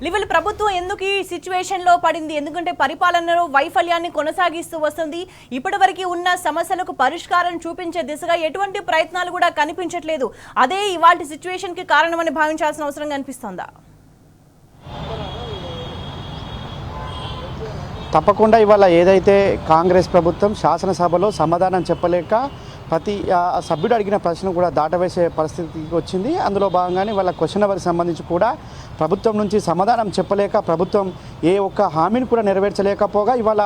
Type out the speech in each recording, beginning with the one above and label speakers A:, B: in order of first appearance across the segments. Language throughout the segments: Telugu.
A: లివల్ ప్రభుత్వం ఎందుకు ఈ సిచ్యువేషన్ లో పడింది? ఎందుకంటే పరిపాలనలో వైఫల్యాన్ని కొనసాగిస్తూ వస్తుంది. ఇప్పటివరకు ఉన్న సమస్యలకు పరిష్కారం చూపించే దిశగా ఎటువంటి ప్రయత్నాలు కూడా కనిపించట్లేదు. అదే ఇవాల్టి సిచ్యువేషన్ కి కారణమని భావించాల్సిన అవసరం కనిపిస్తోందా?
B: తప్పకుండా ఇవాళ ఏదైతే కాంగ్రెస్ ప్రభుత్వం శాసనసభలో సమాధానం చెప్పలేక ప్రతి సభ్యుడు అడిగిన ప్రశ్న కూడా దాటవేసే పరిస్థితికి వచ్చింది. అందులో భాగంగానే వాళ్ళ క్వశ్చన్ అవర్కి సంబంధించి కూడా ప్రభుత్వం నుంచి సమాధానం చెప్పలేక ప్రభుత్వం ఏ ఒక్క హామీని కూడా నెరవేర్చలేకపోగా ఇవాళ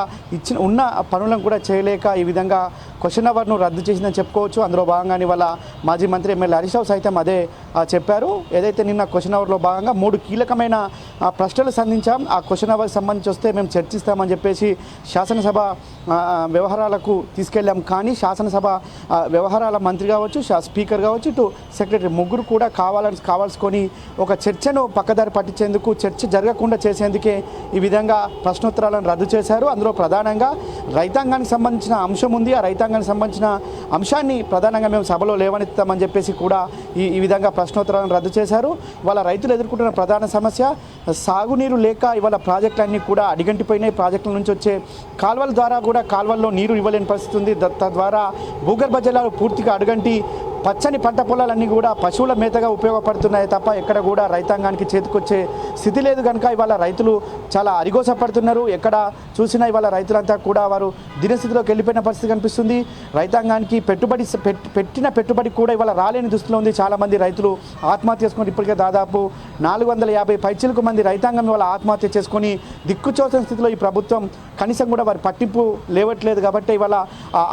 B: ఉన్న పనులను కూడా చేయలేక ఈ విధంగా క్వశ్చన్ అవర్ను రద్దు చేసిందని చెప్పుకోవచ్చు. అందులో భాగంగానే వాళ్ళ మాజీ మంత్రి ఎమ్మెల్యే హరీష్ రావు సైతం అదే చెప్పారు. ఏదైతే నిన్న క్వశ్చన్ అవర్లో భాగంగా 3 కీలకమైన ప్రశ్నలు సంధించాం. ఆ క్వశ్చన్ అవర్కి సంబంధించి వస్తే మేము చర్చిస్తామని చెప్పేసి శాసనసభ వ్యవహారాలకు తీసుకెళ్ళాం. కానీ శాసనసభ వ్యవహారాల మంత్రి కావచ్చు, స్పీకర్ కావచ్చు, ఇటు సెక్రటరీ ముగ్గురు కూడా కావాల్సుకొని ఒక చర్చను పక్కదారి పట్టించేందుకు చర్చ జరగకుండా చేసేందుకే ఈ విధంగా ప్రశ్నోత్తరాలను రద్దు చేశారు. అందులో ప్రధానంగా రైతాంగానికి సంబంధించిన అంశం ఉంది. ఆ రైతాంగానికి సంబంధించిన అంశాన్ని ప్రధానంగా మేము సభలో లేవనెత్తామని చెప్పేసి కూడా ఈ విధంగా ప్రశ్నోత్తరాలను రద్దు చేశారు. ఇవాళ రైతులు ఎదుర్కొంటున్న ప్రధాన సమస్య సాగునీరు లేక ఇవాళ ప్రాజెక్టులన్నీ కూడా అడిగంటిపోయినాయి. ప్రాజెక్టుల నుంచి వచ్చే కాల్వల ద్వారా కూడా కాల్వల్లో నీరు ఇవ్వలేని పరిస్థితి ఉంది. తద్వారా భూగర్భ జలాలు పూర్తిగా అడుగంటి పచ్చని పంట పొలాలన్నీ కూడా పశువుల మేతగా ఉపయోగపడుతున్నాయి తప్ప ఎక్కడ కూడా రైతాంగానికి చేతికొచ్చే స్థితి లేదు. కనుక ఇవాళ రైతులు చాలా అరిగోసపడుతున్నారు. ఎక్కడ చూసినా ఇవాళ రైతులంతా కూడా వారు దినస్థితిలోకి వెళ్ళిపోయిన పరిస్థితి కనిపిస్తుంది. రైతాంగానికి పెట్టిన పెట్టుబడి కూడా ఇవాళ రాలేని దుస్థితిలో ఉంది. చాలామంది రైతులు ఆత్మహత్య చేసుకుని ఇప్పటికే దాదాపు 450 పైచిలకు మంది రైతాంగం ఇవాళ ఆత్మహత్య చేసుకొని దిక్కుచోసిన స్థితిలో ఈ ప్రభుత్వం కనీసం కూడా వారి పట్టింపు లేవట్లేదు. కాబట్టి ఇవాళ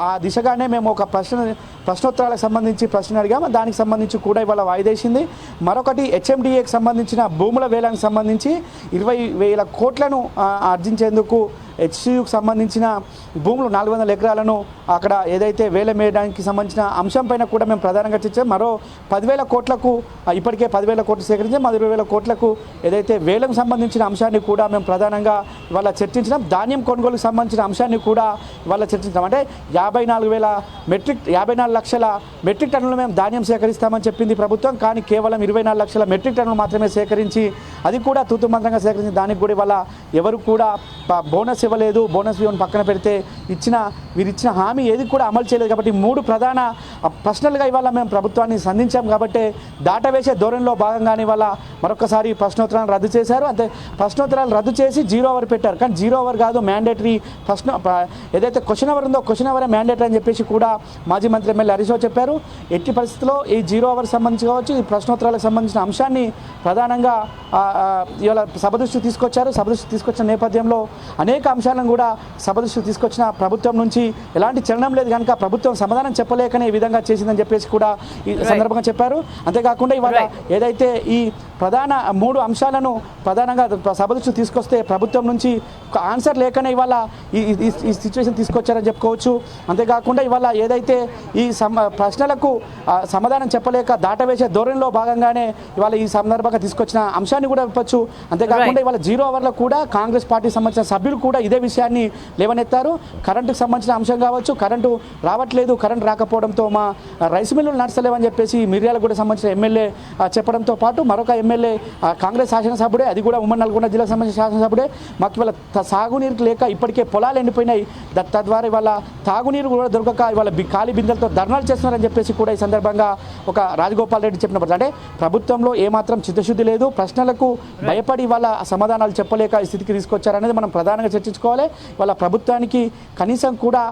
B: ఆ దిశగానే మేము ఒక ప్రశ్నోత్తరాలకు సంబంధించి ప్రశ్న అడిగాము. దానికి సంబంధించి కూడా ఇవాళ వాయిదేసింది. మరొకటి హెచ్ఎండిఏకి సంబంధించిన భూముల వేలానికి సంబంధించి 20,000 కోట్లను ఆర్జించేందుకు హెచ్సియుకు సంబంధించిన భూములు 400 ఎకరాలను అక్కడ ఏదైతే వేలం వేయడానికి సంబంధించిన అంశంపైన కూడా మేము ప్రధానంగా చర్చించాం. మరో 10,000 కోట్లకు ఇప్పటికే 10,000 కోట్లు సేకరించాం. 20,000 కోట్లకు ఏదైతే వేలం సంబంధించిన అంశాన్ని కూడా మేము ప్రధానంగా ఇవాళ చర్చించినాం. ధాన్యం కొనుగోలుకు సంబంధించిన అంశాన్ని కూడా ఇవాళ చర్చించాం. అంటే 54 లక్షల మెట్రిక్ టన్నులు మేము ధాన్యం సేకరిస్తామని చెప్పింది ప్రభుత్వం. కానీ కేవలం 24 లక్షల మెట్రిక్ టన్నులు మాత్రమే సేకరించి అది కూడా తూతుమంత్రంగా సేకరించి దానికి కూడా ఇవాళ ఎవరు కూడా బోనస్ ఇవ్వలేదు. బోనస్ ఇవ్వని పక్కన పెడితే వీరిచ్చిన హామీ ఏది కూడా అమలు చేయలేదు. కాబట్టి 3 ప్రధాన ప్రశ్నలుగా ఇవాళ మేము ప్రభుత్వాన్ని సంధించాం. కాబట్టి దాటవేసే ధోరణిలో భాగంగానే ఇవాళ మరొకసారి ప్రశ్నోత్తరాలను రద్దు చేశారు. అంతే ప్రశ్నోత్తరాలు రద్దు చేసి 0 అవర్ పెట్టారు. కానీ 0 అవర్ కాదు, మ్యాండేటరీ ఏదైతే క్వశ్చన్ అవర్ ఉందో క్వశ్చన్ అవరే మ్యాండేటరీ అని చెప్పేసి కూడా మాజీ మంత్రి ఎమ్మెల్యే హరీష్ రావు చెప్పారు. ఎట్టి పరిస్థితుల్లో ఈ 0 అవర్ సంబంధించి కావచ్చు, ఈ ప్రశ్నోత్తరాలకు సంబంధించిన అంశాన్ని ప్రధానంగా ఇవాళ సభ దృష్టికి తీసుకొచ్చారు. సభ దృష్టికి తీసుకొచ్చిన నేపథ్యంలో అనేక అంశాలను కూడా సభ దృష్టికి తీసుకొచ్చిన ప్రభుత్వం నుంచి ఎలాంటి చలనం లేదు. కనుక ప్రభుత్వం సమాధానం చెప్పలేకనే ఈ విధంగా చేసిందని చెప్పేసి కూడా ఈ సందర్భంగా చెప్పారు. అంతేకాకుండా ఇవాళ ఏదైతే ఈ ప్రధాన 3 అంశాలను ప్రధానంగా సభ దృష్టికి తీసుకొస్తే ప్రభుత్వం నుంచి ఆన్సర్ లేకనే ఇవాళ ఈ సిచ్యువేషన్ తీసుకొచ్చారని చెప్పుకోవచ్చు. అంతేకాకుండా ఇవాళ ఏదైతే ఈ ప్రశ్నలకు సమాధానం చెప్పలేక దాటవేసే ధోరణిలో భాగంగానే ఇవాళ ఈ సందర్భంగా తీసుకొచ్చిన అంశాన్ని కూడా చెప్పచ్చు. అంతేకాకుండా ఇవాళ 0 అవర్లో కూడా కాంగ్రెస్ పార్టీకి సంబంధించిన సభ్యులు కూడా ఇదే విషయాన్ని లేవనెత్తారు. కరెంటుకు సంబంధించిన అంశం కావచ్చు, కరెంటు రావట్లేదు, కరెంటు రాకపోవడంతో మా రైస్ మిల్లులు నడచలేవని చెప్పేసి మిర్యాలగూడ సంబంధించిన ఎమ్మెల్యే చెప్పడంతో పాటు మరొక ఎమ్మెల్యే కాంగ్రెస్ శాసనసభ్యుడే, అది కూడా ఉమ్మడి నల్గొండ జిల్లాకు సంబంధించిన శాసనసభ్యుడే, మాకు ఇవాళ సాగునీరు లేక ఇప్పటికే పొలాలు ఎండిపోయినాయి, తద్వారా ఇవాళ తాగునీరు కూడా దొరకక ఇవాళ ఖాళీ బిందెలతో ధర్నాలు చేస్తున్నారని చెప్పేసి కూడా ఈ సందర్భంగా ఒక రాజగోపాల్ రెడ్డి చెప్పినప్పుడు అంటే ప్రభుత్వంలో ఏమాత్రం చిత్తశుద్ధి లేదు, ప్రశ్నలకు భయపడి వాళ్ళ సమాధానాలు చెప్పలేక ఈ స్థితికి తీసుకొచ్చారనేది మనం ప్రధానంగా చర్చించుకోవాలి. వాళ్ళ ప్రభుత్వానికి కనీసం కూడా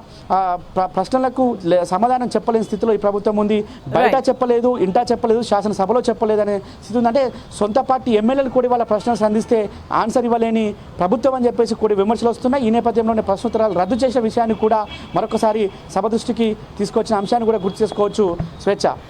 B: ప్రశ్నలకు సమాధానం చెప్పలేని స్థితిలో ఈ ప్రభుత్వం ఉంది. బయట చెప్పలేదు, ఇంటా చెప్పలేదు, శాసనసభలో చెప్పలేదు అనే స్థితి ఉంది. అంటే సొంత పార్టీ ఎమ్మెల్యేలు కూడా వాళ్ళ ప్రశ్నలు సంధిస్తే ఆన్సర్ ఇవ్వలేని ప్రభుత్వం అని చెప్పేసి కూడా విమర్శలు వస్తున్నాయి. ఈ నేపథ్యంలోనే ప్రశ్నోత్తరాలు రద్దు చేసే విషయాన్ని కూడా మరొకసారి సభ దృష్టికి తీసుకొచ్చిన అంశాన్ని కూడా గుర్తు చేసుకోవచ్చు. స్వేచ్ఛ.